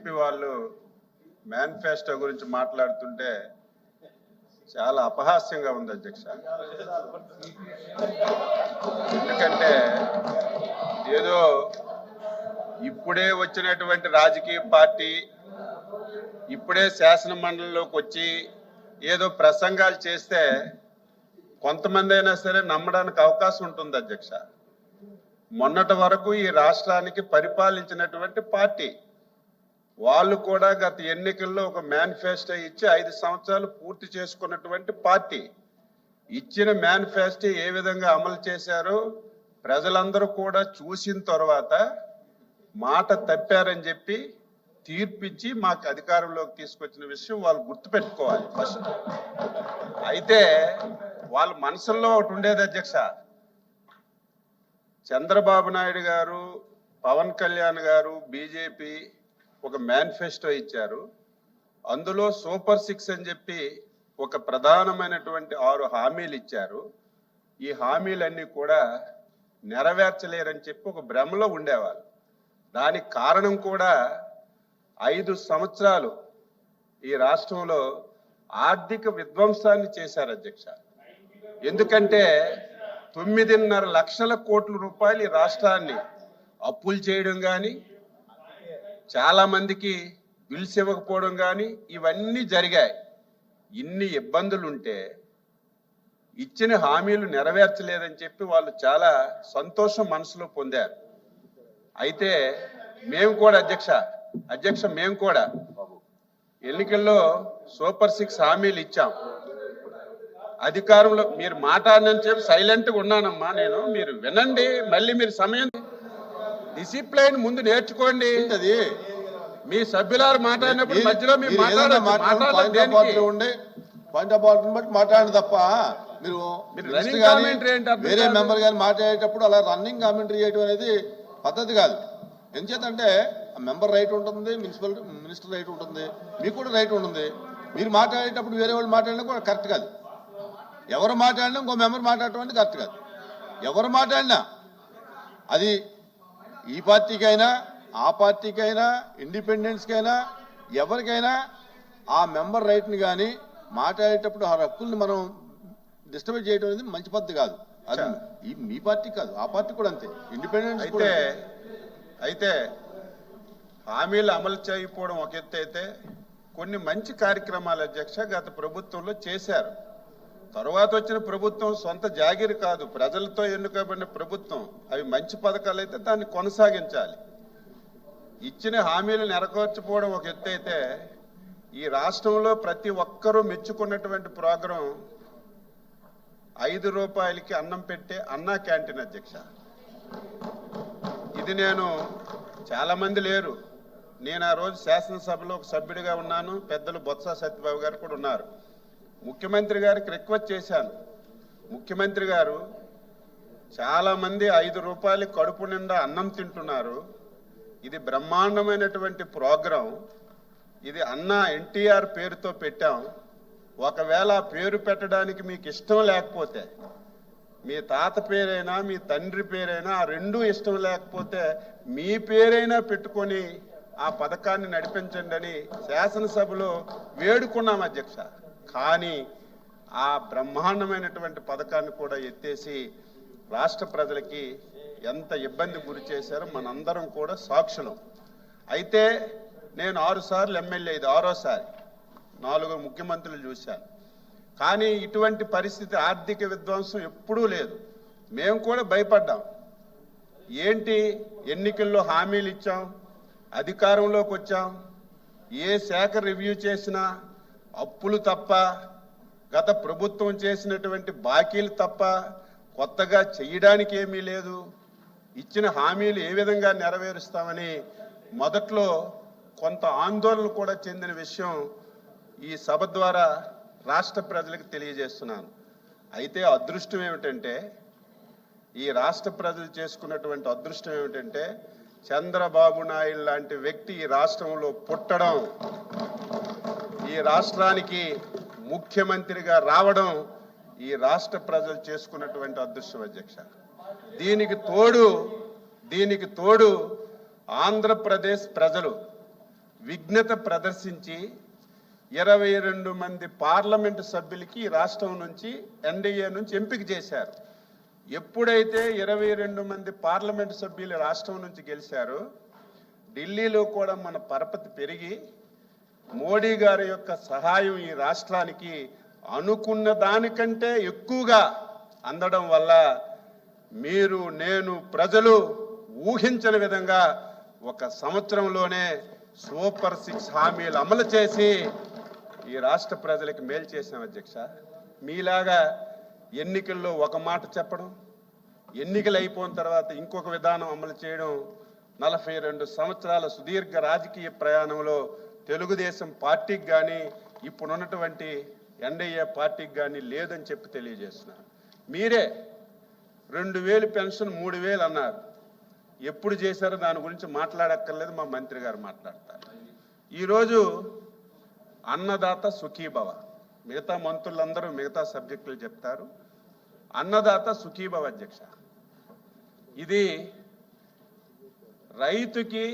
BJP వాళ్ళు manifesto గురించి మాట్లాడుతుంటే చాలా అపహాస్యంగా ఉంది అధ్యక్ష. ఎందుకంటే ఏదో ఇప్పుడే వచ్చినటువంటి రాజకీయ పార్టీ ఇప్పుడే శాసన మండలిలోకి వచ్చి ఏదో ప్రసంగాలు చేస్తే కొంతమంది అయినా సరే నమ్మడానికి అవకాశం ఉంటుంది అధ్యక్ష. మొన్నటి వరకు ఈ రాష్ట్రానికి పరిపాలించినటువంటి పార్టీ వాళ్ళు కూడా గత ఎన్నికల్లో ఒక మేనిఫెస్టో ఇచ్చి 5 సంవత్సరాలు పూర్తి చేసుకున్నటువంటి పార్టీ ఇచ్చిన మేనిఫెస్టో ఏ విధంగా అమలు చేశారో ప్రజలందరూ కూడా చూసిన తర్వాత మాట తప్పారని చెప్పి తీర్పిచ్చి మాకు అధికారంలోకి తీసుకొచ్చిన విషయం వాళ్ళు గుర్తుపెట్టుకోవాలి ఫస్ట్. అయితే వాళ్ళ మనసుల్లో ఒకటి ఉండేది అధ్యక్ష, చంద్రబాబు నాయుడు గారు, పవన్ కళ్యాణ్ గారు, బీజేపీ ఒక మేనిఫెస్టో ఇచ్చారు. అందులో సూపర్ 6 అని చెప్పి ఒక ప్రధానమైనటువంటి 6 హామీలు ఇచ్చారు. ఈ హామీలన్నీ కూడా నెరవేర్చలేరని చెప్పి ఒక భ్రమలో ఉండేవాళ్ళు. దానికి కారణం కూడా 5 సంవత్సరాలు ఈ రాష్ట్రంలో ఆర్థిక విధ్వంసాన్ని చేశారు అధ్యక్ష. ఎందుకంటే 9.5 లక్షల కోట్ల రూపాయలు ఈ రాష్ట్రాన్ని అప్పులు చేయడం కానీ, చాలా మందికి బిల్స్ ఇవ్వకపోవడం కానీ ఇవన్నీ జరిగాయి. ఇన్ని ఇబ్బందులుంటే ఇచ్చిన హామీలు నెరవేర్చలేదని చెప్పి వాళ్ళు చాలా సంతోషం మనసులో పొందారు. అయితే మేము కూడా అధ్యక్ష మేము కూడా ఎన్నికల్లో సూపర్ 6 హామీలు ఇచ్చాం. అధికారంలో మీరు మాట్లాడనని చెప్పి సైలెంట్గా ఉన్నానమ్మా నేను. మీరు వినండి, మళ్ళీ మీరు సమయం డిసిప్లైన్ ముందు నేర్చుకోండి. అది మీ సభ్యులారు మాట్లాడినప్పుడు మధ్యలో మీరు పాయింట్ ఆఫ్ ఆర్డర్ బట్టి మాట్లాడండి తప్ప మీరు వేరే మెంబర్ గారు మాట్లాడేటప్పుడు అలా రన్నింగ్ కామెంటరీ చేయడం అనేది పద్ధతి కాదు. ఎందుచేతంటే మెంబర్ రైట్ ఉంటుంది, మినిస్టర్ రైట్ ఉంటుంది, మీకు కూడా రైట్ ఉంటుంది. మీరు మాట్లాడేటప్పుడు వేరే వాళ్ళు మాట్లాడినా కూడా కరెక్ట్ కాదు. ఎవరు మాట్లాడినా ఇంకో మెంబర్ మాట్లాడటం అంటే కరెక్ట్ కాదు. ఎవరు మాట్లాడినా అది ఈ పార్టీకైనా ఆ పార్టీకైనా ఇండిపెండెన్స్కైనా ఎవరికైనా ఆ మెంబర్ రైట్ని కానీ మాట్లాడేటప్పుడు ఆ హక్కుల్ని మనం డిస్టర్బ్ చేయడం అనేది మంచి పద్ధతి కాదు. అది మీ పార్టీ కాదు, ఆ పార్టీ కూడా అంతే. ఇండిపెండెన్స్ అయితే హామీలు అమలు చేయకపోవడం ఒక ఎత్తు అయితే, కొన్ని మంచి కార్యక్రమాలు అధ్యక్ష గత ప్రభుత్వంలో చేశారు. తర్వాత వచ్చిన ప్రభుత్వం సొంత జాగీరు కాదు, ప్రజలతో ఎన్నుకోబడిన ప్రభుత్వం. అవి మంచి పథకాలు అయితే దాన్ని కొనసాగించాలి. ఇచ్చిన హామీలు నెరవేర్చకపోవడం ఒక ఎత్తు అయితే, ఈ రాష్ట్రంలో ప్రతి ఒక్కరూ మెచ్చుకున్నటువంటి ప్రోగ్రాం 5 రూపాయలకి అన్నం పెట్టే అన్నా క్యాంటీన్ అధ్యక్ష. ఇది నేను చాలా మంది లేరు, నేను ఆ రోజు శాసనసభలో ఒక సభ్యుడిగా ఉన్నాను, పెద్దలు బొత్స సత్యబాబు గారు కూడా ఉన్నారు. ముఖ్యమంత్రి గారికి రిక్వెస్ట్ చేశాను, ముఖ్యమంత్రి గారు చాలా మంది 5 రూపాయలు కడుపు నిండా అన్నం తింటున్నారు, ఇది బ్రహ్మాండమైనటువంటి ప్రోగ్రాం, ఇది అన్నా ఎన్టీఆర్ పేరుతో పెట్టాం. ఒకవేళ ఆ పేరు పెట్టడానికి మీకు ఇష్టం లేకపోతే, మీ తాత పేరైనా మీ తండ్రి పేరైనా ఆ రెండూ ఇష్టం లేకపోతే మీ పేరైనా పెట్టుకొని ఆ పథకాన్ని నడిపించండి అని శాసనసభలో వేడుకున్నాం అధ్యక్ష. కానీ ఆ బ్రహ్మాండమైనటువంటి పథకాన్ని కూడా ఎత్తేసి రాష్ట్ర ప్రజలకి ఎంత ఇబ్బంది గురి చేశారో మనందరం కూడా సాక్షులం. అయితే నేను 6 సార్లు ఎమ్మెల్యే, ఇది 6వసారి, 4 ముఖ్యమంత్రులు చూశాను. కానీ ఇటువంటి పరిస్థితి, ఆర్థిక విధ్వంసం ఎప్పుడూ లేదు. మేము కూడా భయపడ్డాం. ఏంటి, ఎన్నికల్లో హామీలు ఇచ్చాం, అధికారంలోకి వచ్చాం, ఏ శాఖ రివ్యూ చేసినా అప్పులు తప్ప, గత ప్రభుత్వం చేసినటువంటి బాకీలు తప్ప కొత్తగా చేయడానికి ఏమీ లేదు. ఇచ్చిన హామీలు ఏ విధంగా నెరవేరుస్తామని మొదట్లో కొంత ఆందోళన కూడా చెందిన విషయం ఈ సభ ద్వారా రాష్ట్ర ప్రజలకు తెలియజేస్తున్నాను. అయితే అదృష్టం ఏమిటంటే, ఈ రాష్ట్ర ప్రజలు చేసుకున్నటువంటి అదృష్టం ఏమిటంటే, చంద్రబాబు నాయుడు లాంటి వ్యక్తి ఈ రాష్ట్రంలో పుట్టడం, ఈ రాష్ట్రానికి ముఖ్యమంత్రిగా రావడం ఈ రాష్ట్ర ప్రజలు చేసుకున్నటువంటి అదృష్టం అధ్యక్ష. దీనికి తోడు ఆంధ్రప్రదేశ్ ప్రజలు విఘ్నత ప్రదర్శించి 22 మంది పార్లమెంటు సభ్యులకి ఈ రాష్ట్రం నుంచి ఎన్డీఏ నుంచి ఎంపిక చేశారు. ఎప్పుడైతే 22 మంది పార్లమెంటు సభ్యులు రాష్ట్రం నుంచి గెలిచారో ఢిల్లీలో కూడా మన పరపతి పెరిగి మోడీ గారి యొక్క సహాయం ఈ రాష్ట్రానికి అనుకున్న దానికంటే ఎక్కువగా అందడం వల్ల మీరు నేను ప్రజలు ఊహించని విధంగా 1 సంవత్సరంలోనే సూపర్ 6 హామీలు అమలు చేసి ఈ రాష్ట్ర ప్రజలకు మేలు చేశాం అధ్యక్ష. మీలాగా ఎన్నికల్లో ఒక మాట చెప్పడం, ఎన్నికలు అయిపోయిన తర్వాత ఇంకొక విధానం అమలు చేయడం 42 సంవత్సరాల సుదీర్ఘ రాజకీయ ప్రయాణంలో తెలుగుదేశం పార్టీకి కానీ ఇప్పుడున్నటువంటి ఎన్డీఏ పార్టీకి కానీ లేదని చెప్పి తెలియజేస్తున్నారు. మీరే 2000 పెన్షన్ 3000 అన్నారు. ఎప్పుడు చేశారో దాని గురించి మాట్లాడక్కర్లేదు, మా మంత్రి గారు మాట్లాడతారు. ఈరోజు అన్నదాత సుఖీభవ, మిగతా మంత్రులందరూ మిగతా సబ్జెక్టులు చెప్తారు. అన్నదాత సుఖీభవ అధ్యక్ష, ఇది రైతుకి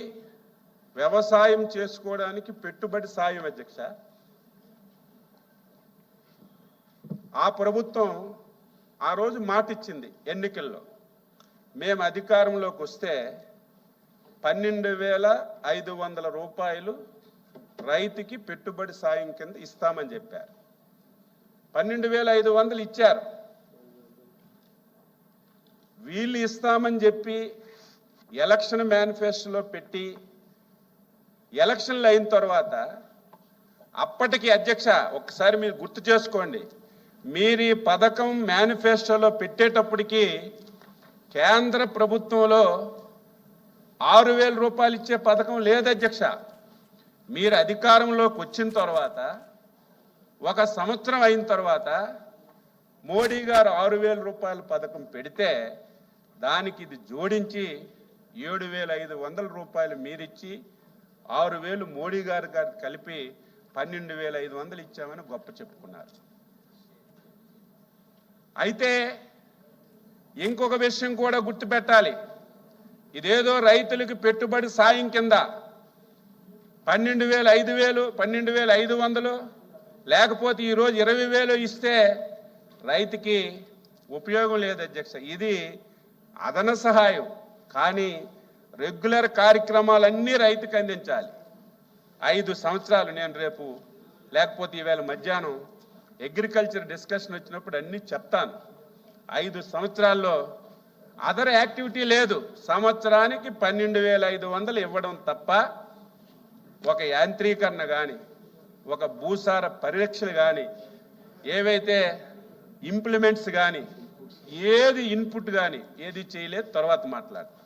వ్యవసాయం చేసుకోవడానికి పెట్టుబడి సాయం అధ్యక్ష. ఆ ప్రభుత్వం ఆ రోజు మాట ఇచ్చింది ఎన్నికల్లో, మేము అధికారంలోకి వస్తే 12,500 రూపాయలు రైతుకి పెట్టుబడి సాయం కింద ఇస్తామని చెప్పారు. 12,500 ఇచ్చారు. వీళ్ళు ఇస్తామని చెప్పి ఎలక్షన్ మేనిఫెస్టోలో పెట్టి ఎలక్షన్లు అయిన తర్వాత అప్పటికి అధ్యక్ష ఒక్కసారి మీరు గుర్తు చేసుకోండి, మీరు ఈ పథకం మేనిఫెస్టోలో పెట్టేటప్పటికి కేంద్ర ప్రభుత్వంలో 6,000 రూపాయలు ఇచ్చే పథకం లేదు అధ్యక్ష. మీరు అధికారంలోకి వచ్చిన తర్వాత 1 సంవత్సరం అయిన తర్వాత మోడీ గారు 6,000 రూపాయల పథకం పెడితే దానికి ఇది జోడించి 7,500 రూపాయలు మీరిచ్చి 6,000 మోడీ గారు కలిపి 12,500 ఇచ్చామని గొప్ప చెప్పుకున్నారు. అయితే ఇంకొక విషయం కూడా గుర్తుపెట్టాలి, ఇదేదో రైతులకు పెట్టుబడి సాయం కింద 12,000, 12,500 లేకపోతే ఈరోజు 20,000 ఇస్తే రైతుకి ఉపయోగం లేదు అధ్యక్ష. ఇది అదన సహాయం, కానీ రెగ్యులర్ కార్యక్రమాలన్నీ రైతుకు అందించాలి. 5 సంవత్సరాలు నేను రేపు లేకపోతే ఈవేళ మధ్యాహ్నం అగ్రికల్చర్ డిస్కషన్ వచ్చినప్పుడు అన్నీ చెప్తాను. 5 సంవత్సరాల్లో అదర్ యాక్టివిటీ లేదు. సంవత్సరానికి 12,500 ఇవ్వడం తప్ప ఒక యాంత్రీకరణ కానీ, ఒక భూసార పరిరక్షణ కానీ, ఏవైతే ఇంప్లిమెంట్స్ కానీ, ఏది ఇన్పుట్ కానీ ఏది చేయలేదు. తర్వాత మాట్లాడతాం.